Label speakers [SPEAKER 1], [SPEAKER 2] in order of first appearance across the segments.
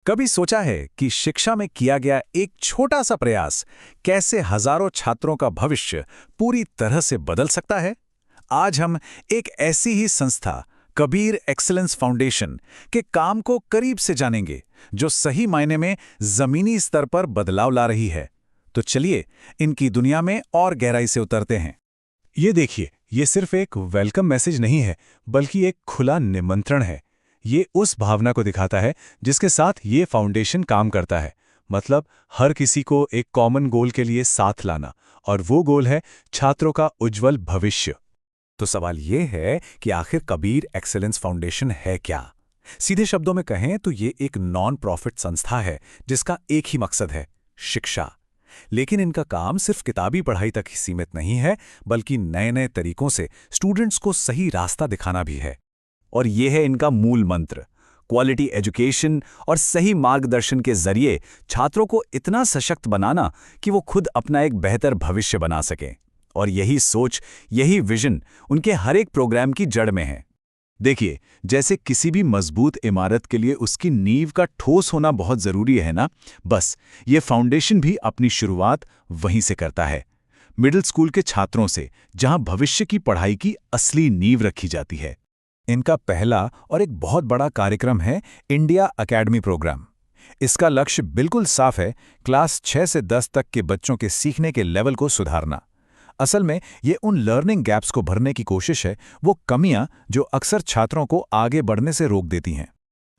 [SPEAKER 1] कभी सोचा है कि शिक्षा में किया गया एक छोटा सा प्रयास कैसे हजारों छात्रों का भविष्य पूरी तरह से बदल सकता है? आज हम एक ऐसी ही संस्था कबीर एक्सीलेंस फाउंडेशन के काम को करीब से जानेंगे, जो सही मायने में जमीनी स्तर पर बदलाव ला रही है। तो चलिए इनकी दुनिया में और गहराई से उतरते हैं।
[SPEAKER 2] ये देखिए, ये सिर्फ एक वेलकम मैसेज नहीं है, बल्कि एक खुला निमंत्रण है। ये उस भावना को दिखाता है जिसके साथ ये फाउंडेशन काम करता है। मतलब हर किसी को एक कॉमन गोल के लिए साथ लाना, और वो गोल है छात्रों का उज्जवल भविष्य।
[SPEAKER 1] तो सवाल ये है कि आखिर कबीर एक्सीलेंस फाउंडेशन है क्या? सीधे शब्दों में कहें तो ये एक नॉन प्रॉफिट संस्था है जिसका एक ही मकसद है, शिक्षा। लेकिन इनका काम सिर्फ किताबी पढ़ाई तक ही सीमित नहीं है, बल्कि नए नए तरीकों से स्टूडेंट्स को सही रास्ता दिखाना भी है। और ये है इनका मूल मंत्र, क्वालिटी एजुकेशन और सही मार्गदर्शन के जरिए छात्रों को इतना सशक्त बनाना कि वो खुद अपना एक बेहतर भविष्य बना सकें। और यही सोच, यही विजन उनके हर एक प्रोग्राम की जड़ में है।
[SPEAKER 2] देखिए, जैसे किसी भी मजबूत इमारत के लिए उसकी नींव का ठोस होना बहुत जरूरी है ना, बस ये फाउंडेशन भी अपनी शुरुआत वहीं से करता है, मिडिल स्कूल के छात्रों से, जहां भविष्य की पढ़ाई की असली नींव रखी जाती है।
[SPEAKER 1] इनका पहला और एक बहुत बड़ा कार्यक्रम है इंडिया अकेडमी प्रोग्राम। इसका लक्ष्य बिल्कुल साफ है, क्लास 6 से 10 तक के बच्चों के सीखने के लेवल को सुधारना। असल में ये उन लर्निंग गैप्स को भरने की कोशिश है, वो कमियां जो अक्सर छात्रों को आगे बढ़ने से रोक देती हैं।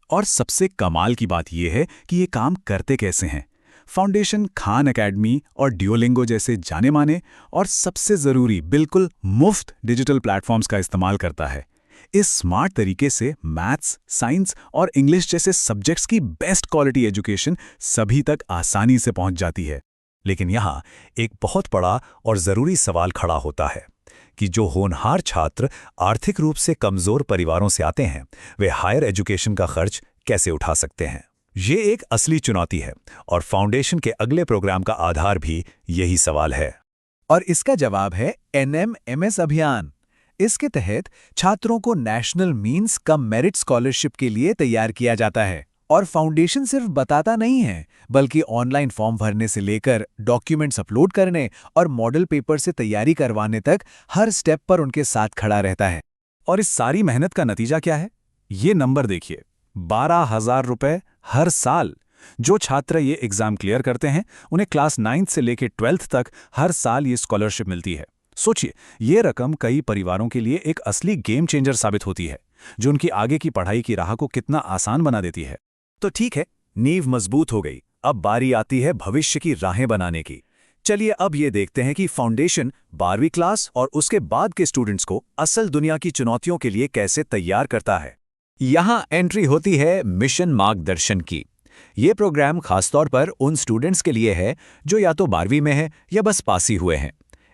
[SPEAKER 1] और सबसे कमाल की बात यह है कि ये काम करते कैसे हैं। फाउंडेशन खान एकेडमी और ड्यूओलिंगो जैसे जाने माने और सबसे ज़रूरी बिल्कुल मुफ्त डिजिटल प्लेटफॉर्म्स का इस्तेमाल करता है। इस स्मार्ट तरीके से मैथ्स, साइंस और इंग्लिश जैसे सब्जेक्ट्स की बेस्ट क्वालिटी एजुकेशन सभी तक आसानी से पहुंच जाती है। लेकिन यहाँ एक बहुत बड़ा और ज़रूरी सवाल खड़ा होता है कि जो होनहार छात्र आर्थिक रूप से कमज़ोर परिवारों से आते हैं, वे हायर एजुकेशन का खर्च कैसे उठा सकते हैं? ये एक असली चुनौती है, और फाउंडेशन के अगले प्रोग्राम का आधार भी यही सवाल है। और इसका जवाब है NMMS अभियान। इसके तहत छात्रों को national means cum merit scholarship के लिए तैयार किया जाता है। और फाउंडेशन सिर्फ बताता नहीं है, बल्कि ऑनलाइन फॉर्म भरने से लेकर डॉक्यूमेंट्स अपलोड करने और मॉडल पेपर से तैयारी करवाने तक हर स्टेप पर उनके साथ खड़ा रहता है। और इस सारी मेहनत का नतीजा क्या है? ये नंबर देखिए, 12,000 रुपए हर साल। जो छात्र ये एग्जाम क्लियर करते हैं, उन्हें क्लास 9 से लेकर 12th तक हर साल ये स्कॉलरशिप मिलती है। सोचिए, ये रकम कई परिवारों के लिए एक असली गेम चेंजर साबित होती है, जो उनकी आगे की पढ़ाई की राह को कितना आसान बना देती है। तो ठीक है, नींव मजबूत हो गई, अब बारी आती है भविष्य की राहें बनाने की। चलिए अब ये देखते हैं कि फाउंडेशन 12वीं क्लास और उसके बाद के स्टूडेंट्स को असल दुनिया की चुनौतियों के लिए कैसे तैयार करता है। यहाँ एंट्री होती है मिशन मार्गदर्शन की। ये प्रोग्राम खासतौर पर उन स्टूडेंट्स के लिए है जो या तो 12वीं में है या बस पास ही हुए हैं।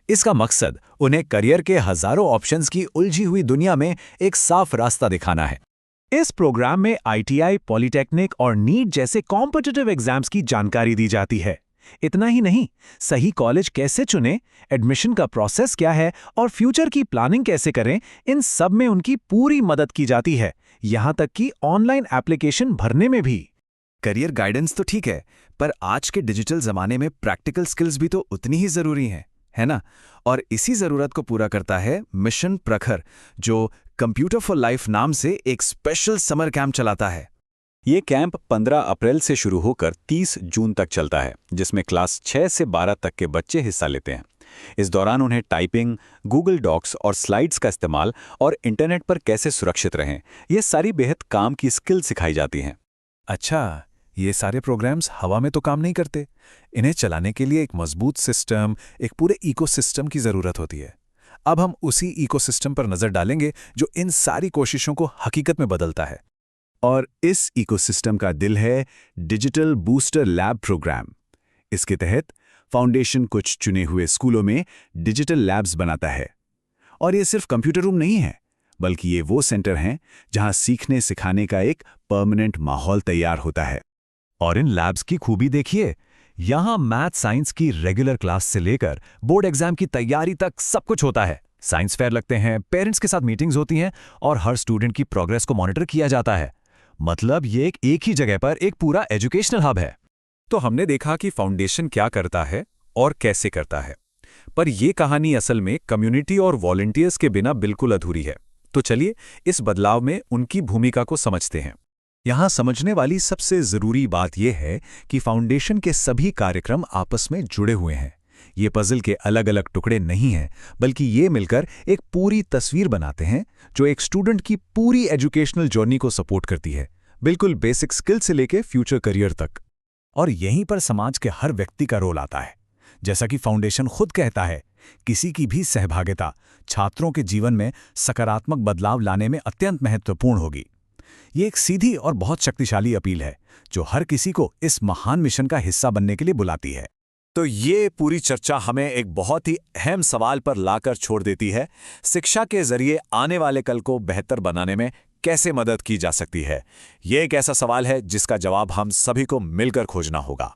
[SPEAKER 1] इसका मकसद उन्हें करियर के हजारों ऑप्शंस की उलझी हुई दुनिया में एक साफ रास्ता दिखाना है। इस प्रोग्राम में ITI, पॉलिटेक्निक और नीट जैसे कॉम्पिटिटिव एग्जाम्स की जानकारी दी जाती है। इतना ही नहीं, सही कॉलेज कैसे चुनें, एडमिशन का प्रोसेस क्या है और फ्यूचर की प्लानिंग कैसे करें, इन सब में उनकी पूरी मदद की जाती है, यहाँ तक कि ऑनलाइन एप्लीकेशन भरने में भी।
[SPEAKER 3] करियर गाइडेंस तो ठीक है, पर आज के डिजिटल जमाने में प्रैक्टिकल स्किल्स भी तो उतनी ही जरूरी हैं, है ना? और इसी जरूरत को पूरा करता है मिशन प्रखर, जो कंप्यूटर फॉर लाइफ नाम से एक स्पेशल समर कैंप चलाता है।
[SPEAKER 1] ये कैंप 15 अप्रैल से शुरू होकर 30 जून तक चलता है, जिसमें क्लास 6 से 12 तक के बच्चे हिस्सा लेते हैं। इस दौरान उन्हें टाइपिंग, गूगल डॉक्स और स्लाइड्स का इस्तेमाल और इंटरनेट पर कैसे सुरक्षित रहें, ये सारी बेहद काम की स्किल सिखाई जाती हैं। अच्छा, ये सारे प्रोग्राम्स हवा में तो काम नहीं करते। इन्हें चलाने के लिए एक मजबूत सिस्टम, एक पूरे इकोसिस्टम की ज़रूरत होती है। अब हम उसी इकोसिस्टम पर नज़र डालेंगे जो इन सारी कोशिशों को हकीकत में बदलता है।
[SPEAKER 2] और इस इकोसिस्टम का दिल है डिजिटल बूस्टर लैब प्रोग्राम। इसके तहत फाउंडेशन कुछ चुने हुए स्कूलों में डिजिटल लैब्स बनाता है। और ये सिर्फ कंप्यूटर रूम नहीं है, बल्कि ये वो सेंटर हैं जहां सीखने सिखाने का एक परमानेंट माहौल तैयार होता है।
[SPEAKER 1] और इन लैब्स की खूबी देखिए, यहाँ मैथ साइंस की रेगुलर क्लास से लेकर बोर्ड एग्जाम की तैयारी तक सब कुछ होता है। साइंस फेयर लगते हैं, पेरेंट्स के साथ मीटिंग्स होती हैं और हर स्टूडेंट की प्रोग्रेस को मॉनिटर किया जाता है। मतलब ये एक ही जगह पर एक पूरा एजुकेशनल हब है।
[SPEAKER 4] तो हमने देखा कि फाउंडेशन क्या करता है और कैसे करता है, पर यह कहानी असल में कम्युनिटी और वॉलंटियर्स के बिना बिल्कुल अधूरी है। तो चलिए इस बदलाव में उनकी भूमिका को समझते हैं।
[SPEAKER 1] यहाँ समझने वाली सबसे जरूरी बात यह है कि फाउंडेशन के सभी कार्यक्रम आपस में जुड़े हुए हैं। ये पजल के अलग अलग टुकड़े नहीं हैं, बल्कि ये मिलकर एक पूरी तस्वीर बनाते हैं जो एक स्टूडेंट की पूरी एजुकेशनल जर्नी को सपोर्ट करती है, बिल्कुल बेसिक स्किल से लेके फ्यूचर करियर तक। और यहीं पर समाज के हर व्यक्ति का रोल आता है। जैसा कि फाउंडेशन खुद कहता है, किसी की भी सहभागिता छात्रों के जीवन में सकारात्मक बदलाव लाने में अत्यंत महत्वपूर्ण होगी। ये एक सीधी और बहुत शक्तिशाली अपील है जो हर किसी को इस महान मिशन का हिस्सा बनने के लिए बुलाती है।
[SPEAKER 2] तो ये पूरी चर्चा हमें एक बहुत ही अहम सवाल पर लाकर छोड़ देती है। शिक्षा के जरिए आने वाले कल को बेहतर बनाने में कैसे मदद की जा सकती है? ये एक ऐसा सवाल है जिसका जवाब हम सभी को मिलकर खोजना होगा।